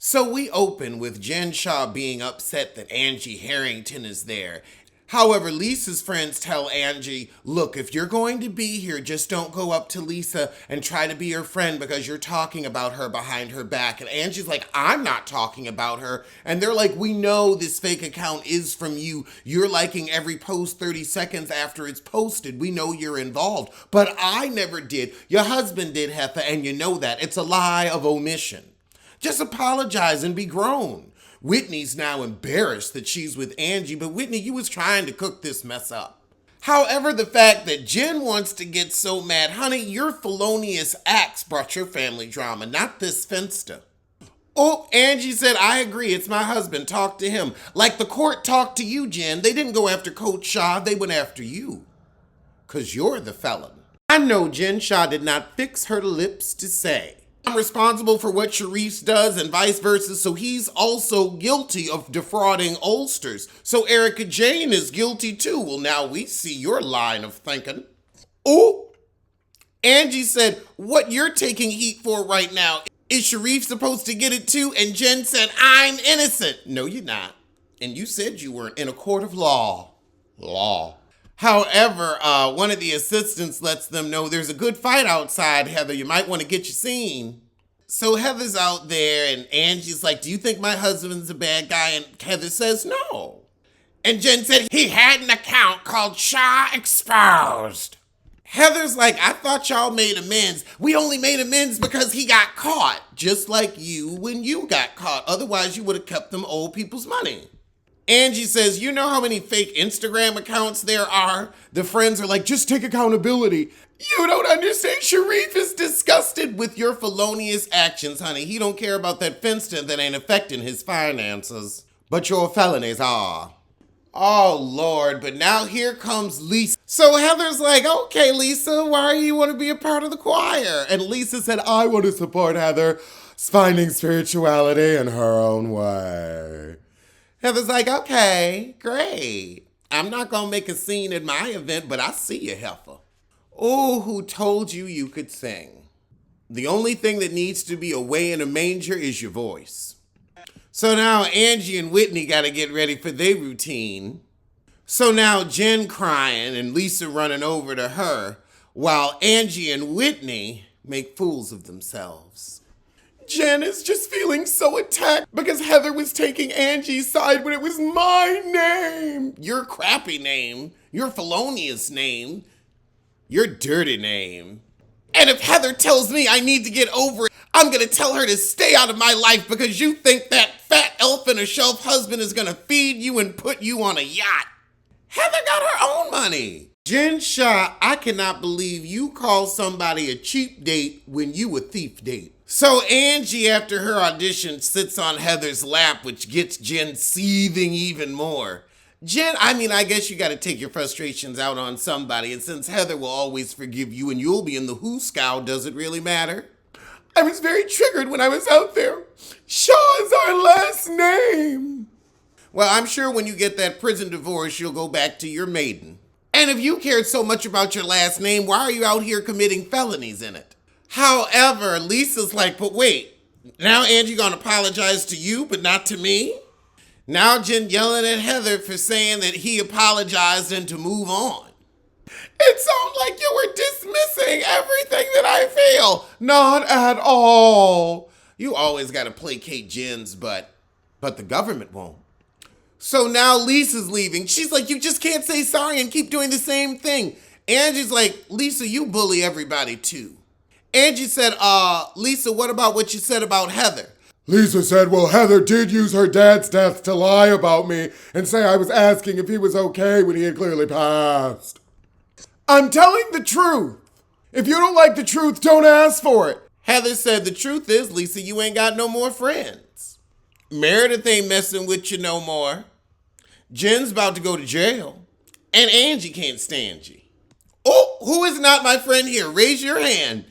So we open with Jen Shaw being upset that Angie Harrington is there. However, Lisa's friends tell Angie, look, if you're going to be here, just don't go up to Lisa and try to be her friend because you're talking about her behind her back. And Angie's like, I'm not talking about her. And they're like, we know this fake account is from you. You're liking every post 30 seconds after it's posted. We know you're involved. But I never did. Your husband did, Heffa, and you know that. It's a lie of omission. Just apologize and be grown. Whitney's now embarrassed that she's with Angie, but Whitney, you was trying to cook this mess up. However, the fact that Jen wants to get so mad, honey, your felonious acts brought your family drama, not this finster. Oh, Angie said, I agree, it's my husband, talk to him. Like the court talked to you, Jen. They didn't go after Coach Shaw, they went after you. 'Cause you're the felon. I know Jen Shaw did not fix her lips to say, I'm responsible for what Sharif does and vice versa, so he's also guilty of defrauding oldsters. So Erica Jane is guilty too. Well, now we see your line of thinking. Oh, Angie said, what you're taking heat for right now, is Sharif supposed to get it too? And Jen said, I'm innocent. No, you're not. And you said you weren't in a court of law. However, one of the assistants lets them know there's a good fight outside, Heather. You might want to get your scene. So Heather's out there and Angie's like, do you think my husband's a bad guy? And Heather says no. And Jen said he had an account called Shaw Exposed. Heather's like, I thought y'all made amends. We only made amends because he got caught, just like you when you got caught. Otherwise, you would have kept them old people's money. Angie says, you know how many fake Instagram accounts there are? The friends are like, just take accountability. You don't understand. Sharif is disgusted with your felonious actions, honey. He don't care about that finster that ain't affecting his finances. But your felonies are. Oh, Lord. But now here comes Lisa. So Heather's like, okay, Lisa, why do you want to be a part of the choir? And Lisa said, I want to support Heather finding spirituality in her own way. Heather's like, okay, great. I'm not going to make a scene at my event, but I see you, Heifer. Oh, who told you you could sing? The only thing that needs to be away in a manger is your voice. So now Angie and Whitney got to get ready for their routine. So now Jen crying and Lisa running over to her while Angie and Whitney make fools of themselves. Jen is just feeling so attacked because Heather was taking Angie's side when it was my name. Your crappy name, your felonious name, your dirty name. And if Heather tells me I need to get over it, I'm going to tell her to stay out of my life because you think that fat elf in a shelf husband is going to feed you and put you on a yacht. Heather got her own money. Jen Shaw, I cannot believe you call somebody a cheap date when you a thief date. So Angie, after her audition, sits on Heather's lap, which gets Jen seething even more. Jen, I guess you got to take your frustrations out on somebody, and since Heather will always forgive you and you'll be in the who scow, does it really matter? I was very triggered when I was out there. Shaw is our last name. Well, I'm sure when you get that prison divorce, you'll go back to your maiden. And if you cared so much about your last name, why are you out here committing felonies in it? However, Lisa's like, but wait, now Angie gonna apologize to you, but not to me? Now Jen yelling at Heather for saying that he apologized and to move on. It sounds like you were dismissing everything that I feel. Not at all. You always gotta placate Jen's butt, but the government won't. So now Lisa's leaving. She's like, you just can't say sorry and keep doing the same thing. Angie's like, Lisa, you bully everybody too. Angie said, Lisa, what about what you said about Heather? Lisa said, well, Heather did use her dad's death to lie about me and say I was asking if he was okay when he had clearly passed. I'm telling the truth. If you don't like the truth, don't ask for it. Heather said, the truth is, Lisa, you ain't got no more friends. Meredith ain't messing with you no more. Jen's about to go to jail. And Angie can't stand you. Oh, who is not my friend here? Raise your hand.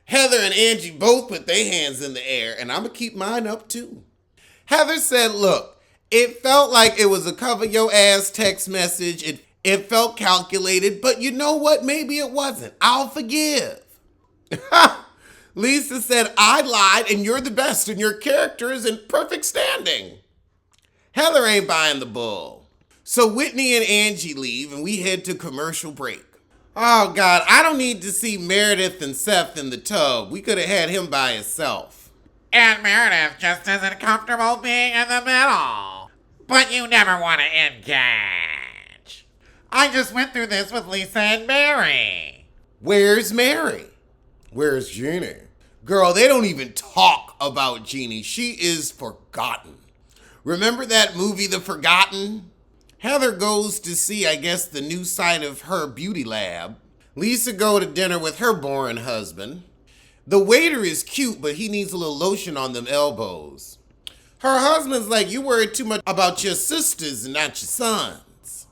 Heather and Angie both put their hands in the air, and I'm going to keep mine up too. Heather said, look, it felt like it was a cover your ass text message. It felt calculated, but you know what? Maybe it wasn't. I'll forgive. Lisa said, I lied and you're the best and your character is in perfect standing. Heather ain't buying the bull. So Whitney and Angie leave and we head to commercial break. Oh God, I don't need to see Meredith and Seth in the tub. We could have had him by himself. And Meredith just isn't comfortable being in the middle. But you never want to engage. I just went through this with Lisa and Mary. Where's Mary? Where's Jeannie? Girl, they don't even talk about Jeannie. She is forgotten. Remember that movie, The Forgotten? Heather goes to see, I guess, the new site of her beauty lab. Lisa go to dinner with her boring husband. The waiter is cute, but he needs a little lotion on them elbows. Her husband's like, you worry too much about your sisters and not your sons.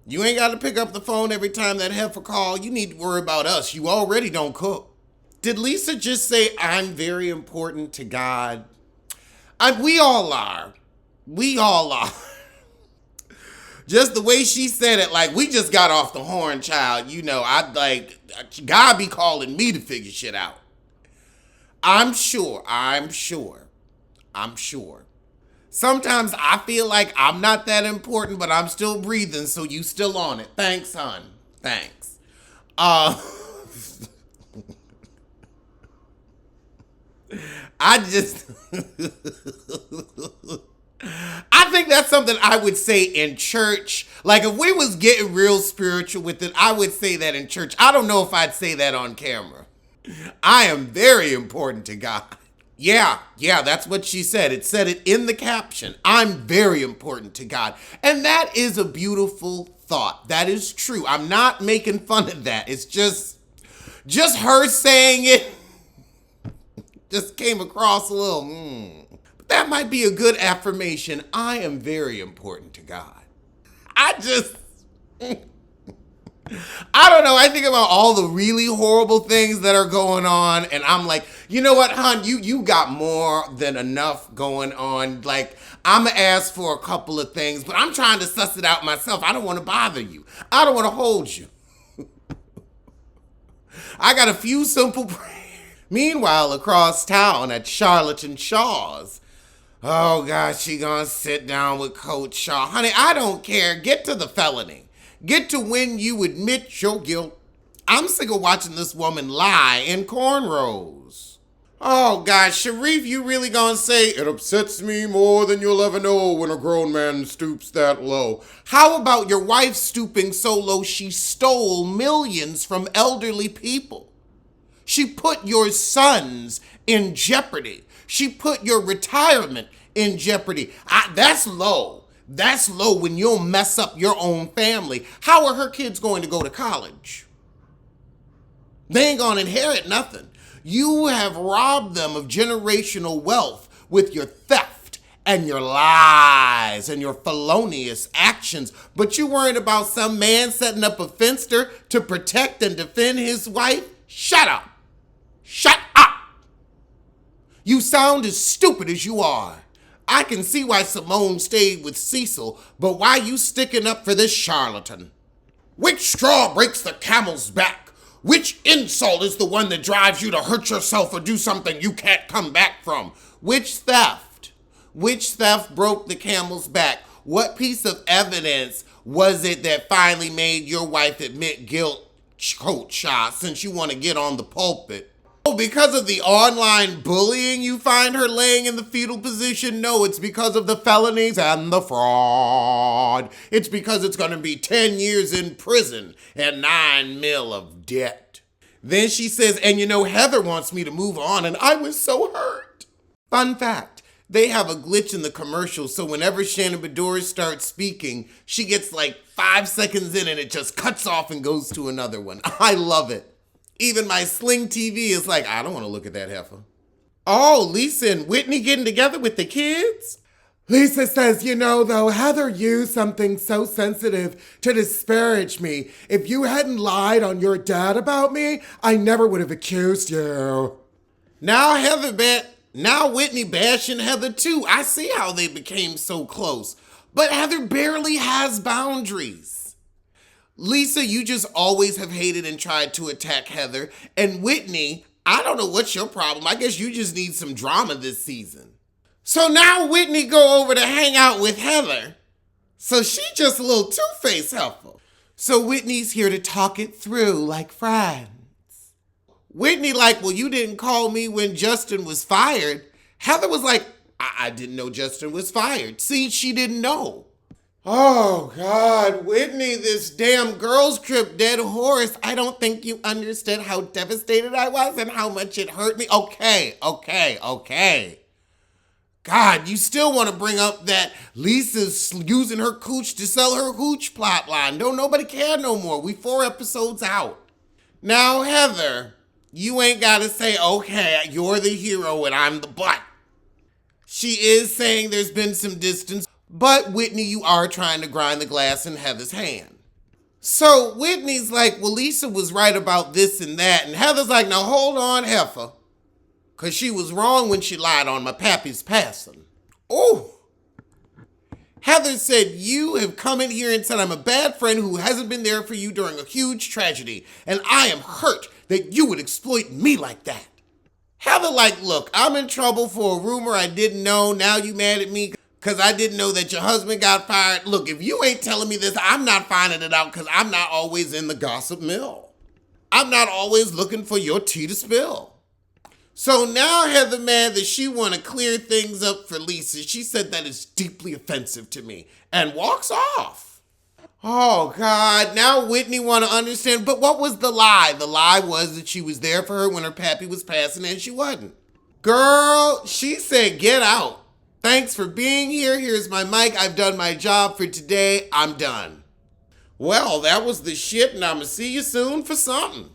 You ain't got to pick up the phone every time that heifer call. You need to worry about us. You already don't cook. Did Lisa just say, I'm very important to God? We all are. We all are. Just the way she said it, like, we just got off the horn, child. You know, God be calling me to figure shit out. I'm sure. Sometimes I feel like I'm not that important, but I'm still breathing, so you still on it. Thanks, hon. Thanks. I think that's something I would say in church. Like, if we was getting real spiritual with it, I would say that in church. I don't know if I'd say that on camera. I am very important to God. Yeah, that's what she said. It said it in the caption. I'm very important to God. And that is a beautiful thought. That is true. I'm not making fun of that. It's just her saying it just came across a little, But that might be a good affirmation. I am very important to God. I don't know. I think about all the really horrible things that are going on, and I'm like, you know what, hon? You got more than enough going on. Like, I'm going to ask for a couple of things, but I'm trying to suss it out myself. I don't want to bother you. I don't want to hold you. I got a few simple prayers. Meanwhile, across town at Charlotte and Shaw's, oh gosh, she gonna sit down with Coach Shaw. Honey, I don't care. Get to the felony. Get to when you admit your guilt. I'm sick of watching this woman lie in cornrows. Oh gosh, Sharif, you really gonna say, it upsets me more than you'll ever know when a grown man stoops that low. How about your wife stooping so low she stole millions from elderly people? She put your sons in jeopardy. She put your retirement in jeopardy. That's low. That's low when you'll mess up your own family. How are her kids going to go to college? They ain't gonna inherit nothing. You have robbed them of generational wealth with your theft and your lies and your felonious actions. But you worried about some man setting up a fenster to protect and defend his wife? Shut up. Shut up! You sound as stupid as you are. I can see why Simone stayed with Cecil, but why you sticking up for this charlatan? Which straw breaks the camel's back? Which insult is the one that drives you to hurt yourself or do something you can't come back from? Which theft? Which theft broke the camel's back? What piece of evidence was it that finally made your wife admit guilt, Coach Shaw, since you want to get on the pulpit? Oh, because of the online bullying you find her laying in the fetal position? No, it's because of the felonies and the fraud. It's because it's going to be 10 years in prison and $9 million of debt. Then she says, and you know, Heather wants me to move on, and I was so hurt. Fun fact, they have a glitch in the commercial, so whenever Shannon Bedour starts speaking, she gets like 5 seconds in and it just cuts off and goes to another one. I love it. Even my Sling TV is like, I don't want to look at that heifer. Oh, Lisa and Whitney getting together with the kids? Lisa says, you know, though, Heather used something so sensitive to disparage me. If you hadn't lied on your dad about me, I never would have accused you. Now Whitney bashing Heather too. I see how they became so close. But Heather barely has boundaries. Lisa, you just always have hated and tried to attack Heather. And Whitney, I don't know what's your problem. I guess you just need some drama this season. So now Whitney go over to hang out with Heather. So she just a little two-faced helpful. So Whitney's here to talk it through like friends. Whitney like, well, you didn't call me when Justin was fired. Heather was like, I didn't know Justin was fired. See, she didn't know. Oh, God, Whitney, this damn girls trip dead horse. I don't think you understood how devastated I was and how much it hurt me. Okay. God, you still want to bring up that Lisa's using her cooch to sell her hooch plot line. Don't nobody care no more. We 4 episodes out. Now, Heather, you ain't got to say, okay, you're the hero and I'm the butt. She is saying there's been some distance, but Whitney, you are trying to grind the glass in Heather's hand. So Whitney's like, well, Lisa was right about this and that. And Heather's like, now hold on, heifer. Because she was wrong when she lied on my pappy's passing. Oh. Heather said, you have come in here and said I'm a bad friend who hasn't been there for you during a huge tragedy. And I am hurt that you would exploit me like that. Heather like, look, I'm in trouble for a rumor I didn't know. Now you mad at me because I didn't know that your husband got fired. Look, if you ain't telling me this, I'm not finding it out because I'm not always in the gossip mill. I'm not always looking for your tea to spill. So now Heather mad that she want to clear things up for Lisa. She said that is deeply offensive to me and walks off. Oh, God, now Whitney want to understand. But what was the lie? The lie was that she was there for her when her pappy was passing and she wasn't. Girl, she said, get out. Thanks for being here. Here's my mic. I've done my job for today. I'm done. Well, that was the shit, and I'm going to see you soon for something.